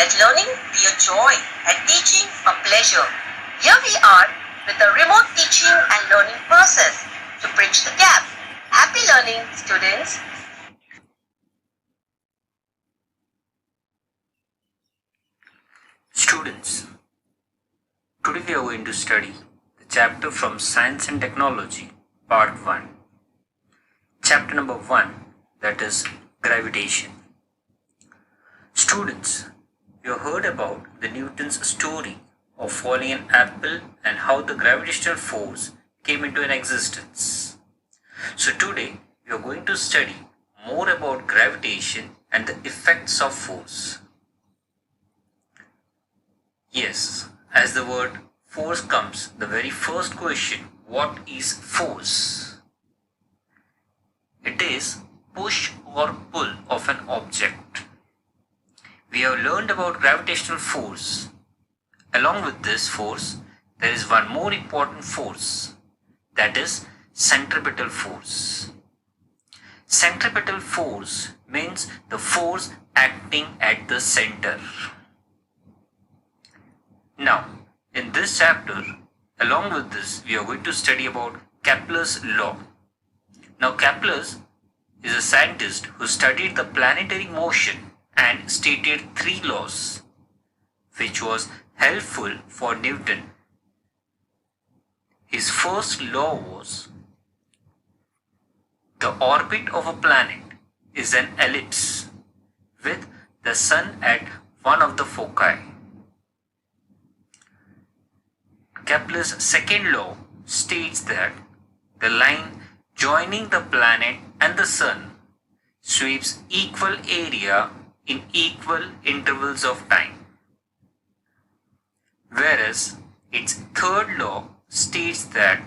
Let learning be a joy and teaching a pleasure. Here we are with a remote teaching and learning process to bridge the gap. Happy learning, students. Students, today we are going to study the chapter from Science and Technology, Part 1. Chapter number 1, that is gravitation. Students, you have heard about the Newton's story of falling an apple and how the gravitational force came into an existence. So today we are going to study more about gravitation and the effects of force. Yes, as the word force comes, the very first question, what is force? It is push or pull of an object. We have learned about gravitational force. Along with this force, there is one more important force, that is centripetal force. Centripetal force means the force acting at the center. Now, in this chapter, along with this, we are going to study about Kepler's law. Now, Kepler is a scientist who studied the planetary motion and stated 3 laws, which was helpful for Newton. His first law was the orbit of a planet is an ellipse with the sun at one of the foci. Kepler's second law states that the line joining the planet and the sun sweeps equal area in equal intervals of time. Whereas its third law states that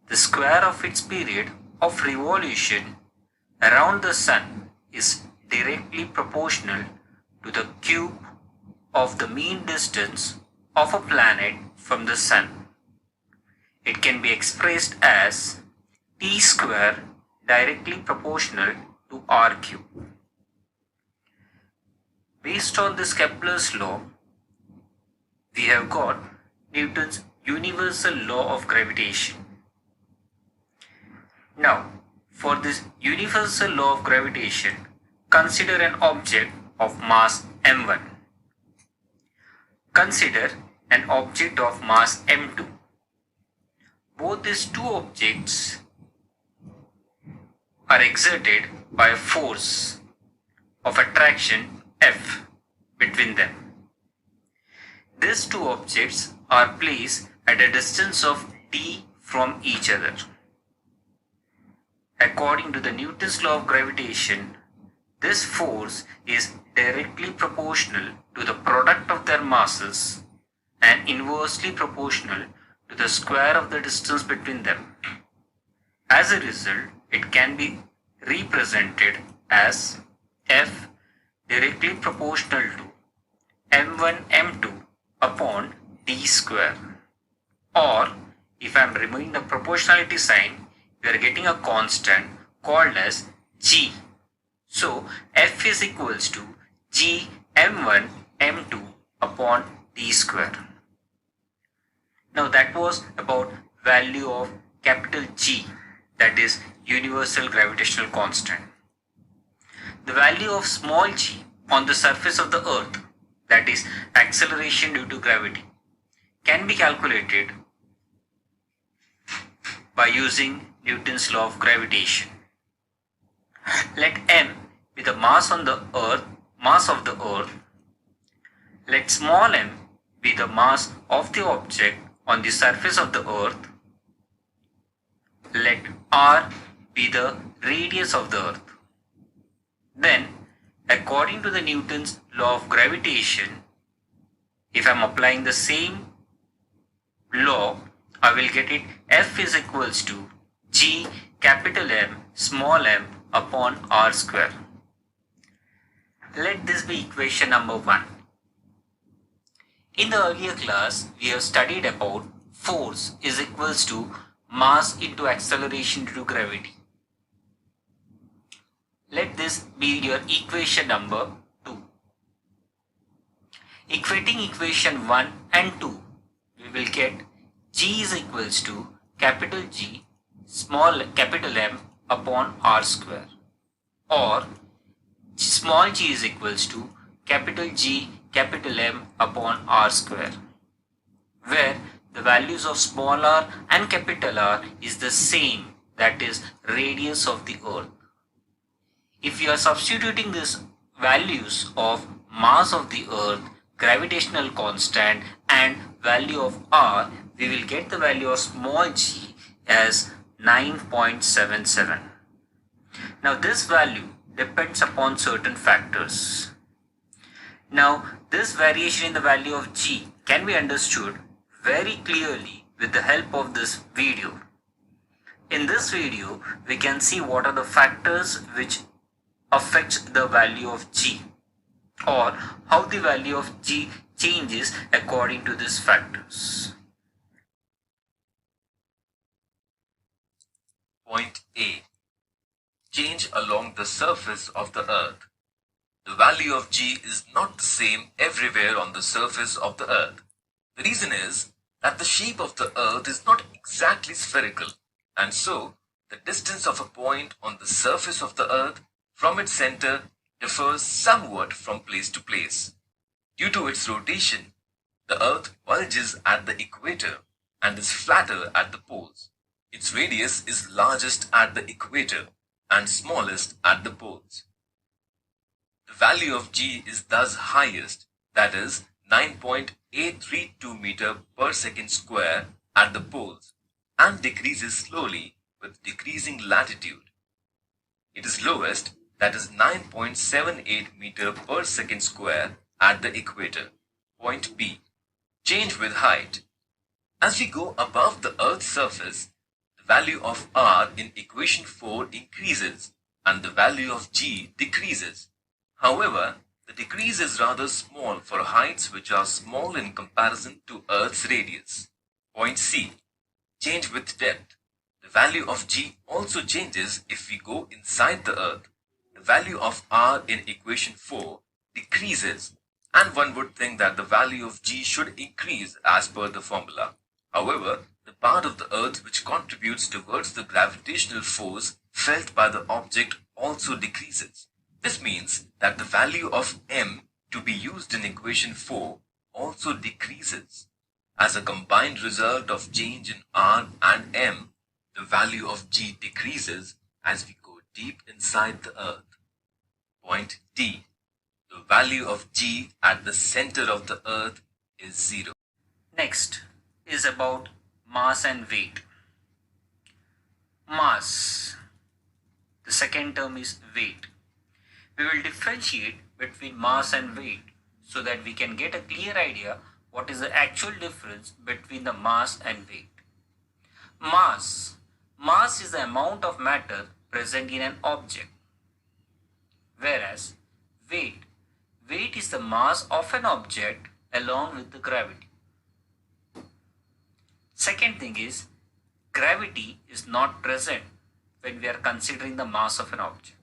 the square of its period of revolution around the sun is directly proportional to the cube of the mean distance of a planet from the sun. It can be expressed as t square directly proportional to r cube. Based on this Kepler's law, we have got Newton's universal law of gravitation. Now, for this universal law of gravitation, consider an object of mass m1. Consider an object of mass m2. Both these two objects are exerted by a force of attraction F between them. These two objects are placed at a distance of d from each other. According to the Newton's law of gravitation, this force is directly proportional to the product of their masses and inversely proportional to the square of the distance between them. As a result, it can be represented as F directly proportional to m1 m2 upon d square. Or, if I am removing the proportionality sign, we are getting a constant called as g. So, F is equals to g m1 m2 upon d square. Now that was about value of capital G, that is universal gravitational constant. The value of small g on the surface of the earth, that is acceleration due to gravity, can be calculated by using Newton's law of gravitation. Let m be the mass on the earth, mass of the earth. Let small m be the mass of the object on the surface of the earth. Let r be the radius of the earth. Then, according to the Newton's law of gravitation, if I am applying the same law, I will get it F is equals to G capital M small m upon r square. Let this be equation number 1. In the earlier class, we have studied about force is equals to mass into acceleration due to gravity. Let this be your equation number 2. Equating equation 1 and 2, we will get G is equals to capital G small capital M upon R square, or small g is equals to capital G capital M upon R square, where the values of small r and capital R is the same, that is radius of the earth. If you are substituting these values of mass of the earth, gravitational constant and value of r, we will get the value of small g as 9.77. Now this value depends upon certain factors. Now this variation in the value of g can be understood very clearly with the help of this video. In this video, we can see what are the factors which affect the value of g, or how the value of g changes according to these factors. Point A. Change along the surface of the earth. The value of g is not the same everywhere on the surface of the earth. The reason is that the shape of the earth is not exactly spherical, and so the distance of a point on the surface of the earth from its center differs somewhat from place to place. Due to its rotation, the earth bulges at the equator and is flatter at the poles. Its radius is largest at the equator and smallest at the poles. The value of g is thus highest, that is 9.832 meter per second square at the poles, and decreases slowly with decreasing latitude. It is lowest, that is 9.78 meter per second square at the equator. Point B. Change with height. As we go above the Earth's surface, the value of r in equation 4 increases and the value of g decreases. However, the decrease is rather small for heights which are small in comparison to Earth's radius. Point C. Change with depth. The value of g also changes if we go inside the Earth. The value of r in equation 4 decreases, and one would think that the value of g should increase as per the formula. However, the part of the Earth which contributes towards the gravitational force felt by the object also decreases. This means that the value of m to be used in equation 4 also decreases. As a combined result of change in r and m, the value of g decreases as we go deep inside the earth. Point D. The value of g at the center of the earth is 0. Next is about mass and weight. Mass. The second term is weight. We will differentiate between mass and weight so that we can get a clear idea what is the actual difference between the mass and weight. Mass. Mass is the amount of matter present in an object, whereas weight. Weight is the mass of an object along with the gravity. Second thing is, gravity is not present when we are considering the mass of an object.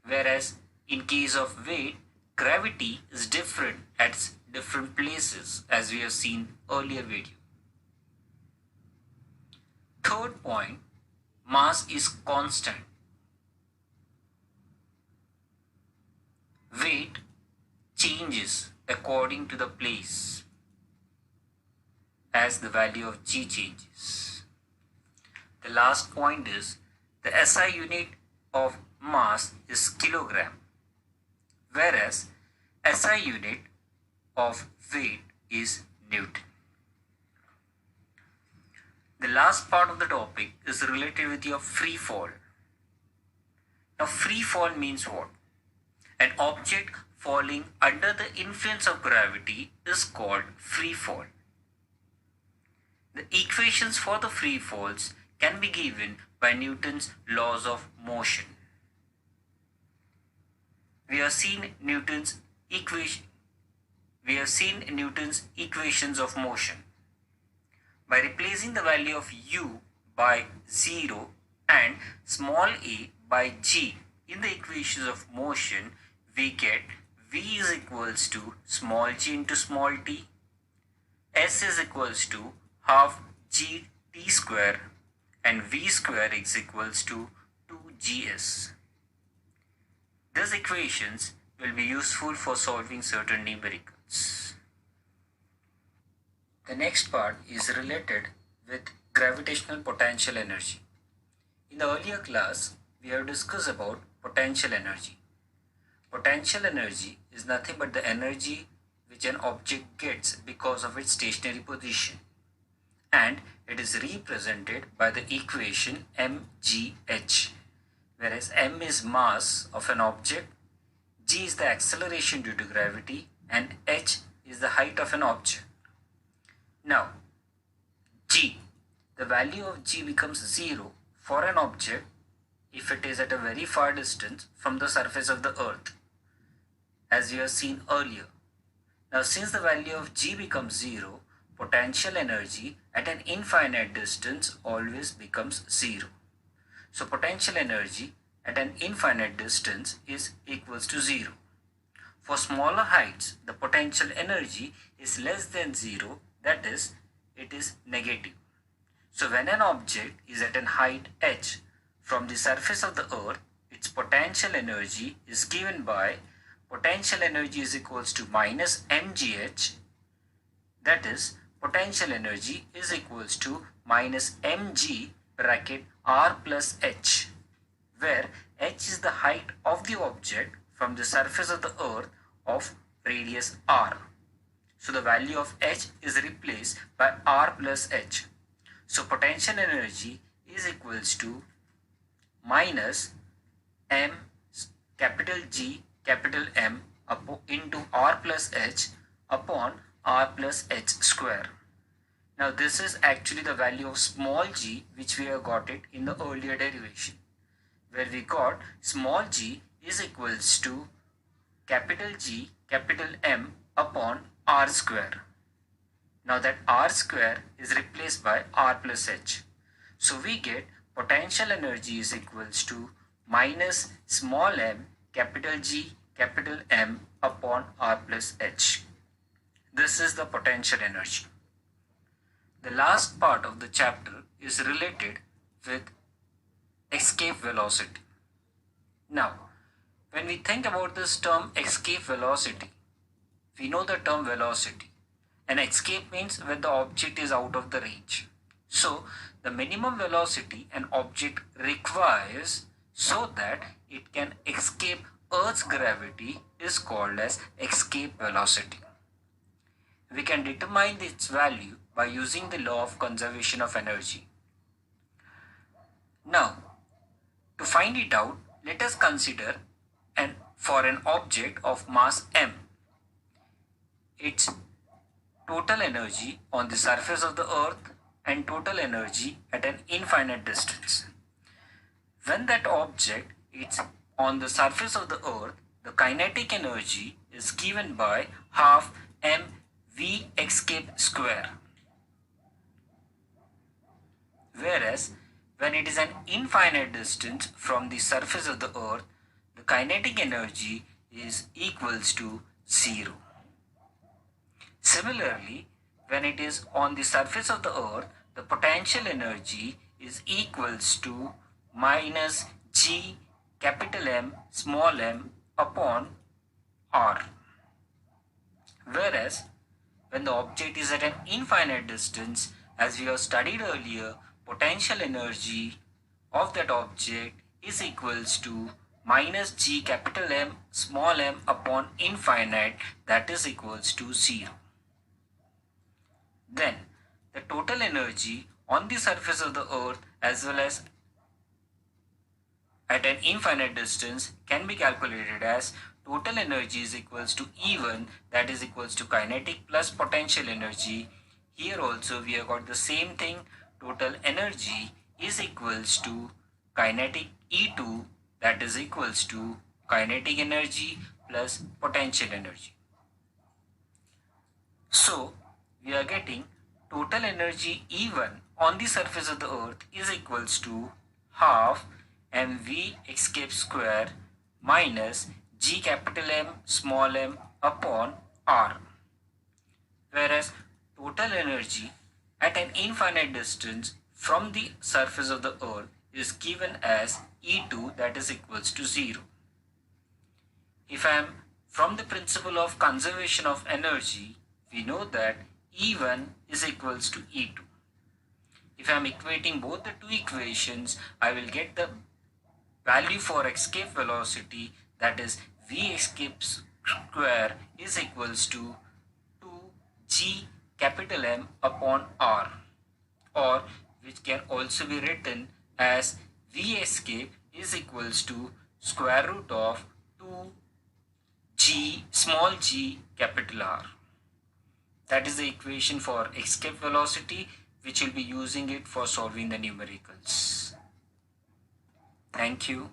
Whereas in case of weight, gravity is different at different places, as we have seen earlier video. Third point, mass is constant. Weight changes according to the place as the value of g changes. The last point is the SI unit of mass is kilogram, whereas SI unit of weight is Newton. The last part of the topic is the relativity of free fall. Now free fall means what? An object falling under the influence of gravity is called free fall. The equations for the free falls can be given by Newton's laws of motion. We have seen Newton's equations of motion. By replacing the value of u by 0 and small a by g in the equations of motion, we get V is equals to small g into small t. S is equals to half g t square and V square is equals to 2gs. These equations will be useful for solving certain numericals. The next part is related with gravitational potential energy. In the earlier class, we have discussed about potential energy. Potential energy is nothing but the energy which an object gets because of its stationary position, and it is represented by the equation mgh, whereas m is mass of an object, g is the acceleration due to gravity, and h is the height of an object. Now, g, the value of g becomes 0 for an object if it is at a very far distance from the surface of the earth, as we have seen earlier. Now, since the value of g becomes 0, potential energy at an infinite distance always becomes 0. So, potential energy at an infinite distance is equals to 0. For smaller heights, the potential energy is less than 0, that is, it is negative. So, when an object is at a height h from the surface of the earth, its potential energy is given by potential energy is equals to minus mgh, that is, potential energy is equals to minus mg bracket r plus h, where h is the height of the object from the surface of the earth of radius r. So the value of h is replaced by r plus h. So potential energy is equals to minus m capital G capital M into r plus h upon r plus h square. Now this is actually the value of small g which we have got it in the earlier derivation, where we got small g is equals to capital G capital M upon r square. Now that r square is replaced by r plus h. So we get potential energy is equals to minus small m capital G capital M upon r plus h. This is the potential energy. The last part of the chapter is related with escape velocity. Now, when we think about this term escape velocity, we know the term velocity. And escape means when the object is out of the range. So, the minimum velocity an object requires so that it can escape Earth's gravity is called as escape velocity. We can determine its value by using the law of conservation of energy. Now, to find it out, let us consider for an object of mass m, its total energy on the surface of the earth and total energy at an infinite distance. When that object is on the surface of the earth, the kinetic energy is given by half mv escape square. Whereas when it is an infinite distance from the surface of the earth, the kinetic energy is equals to 0. Similarly, when it is on the surface of the earth, the potential energy is equals to minus g capital M small m upon r. Whereas when the object is at an infinite distance, as we have studied earlier, potential energy of that object is equals to minus g capital M small m upon infinite, that is equals to 0. Then the total energy on the surface of the earth as well as at an infinite distance can be calculated as total energy is equals to E1, that is equals to kinetic plus potential energy. Here also we have got the same thing, total energy is equals to kinetic E2, that is equals to kinetic energy plus potential energy. So we are getting total energy E1 on the surface of the earth is equals to half mv escape square minus G capital M small m upon R. Whereas total energy at an infinite distance from the surface of the earth is given as E2, that is equals to 0. If I am from the principle of conservation of energy, we know that E1 is equals to E2. If I am equating both the two equations, I will get the value for escape velocity, that is V escape square is equals to 2G capital M upon R, or which can also be written as V escape is equals to square root of 2G small g capital R. That is the equation for escape velocity, which will be using it for solving the numericals. Thank you.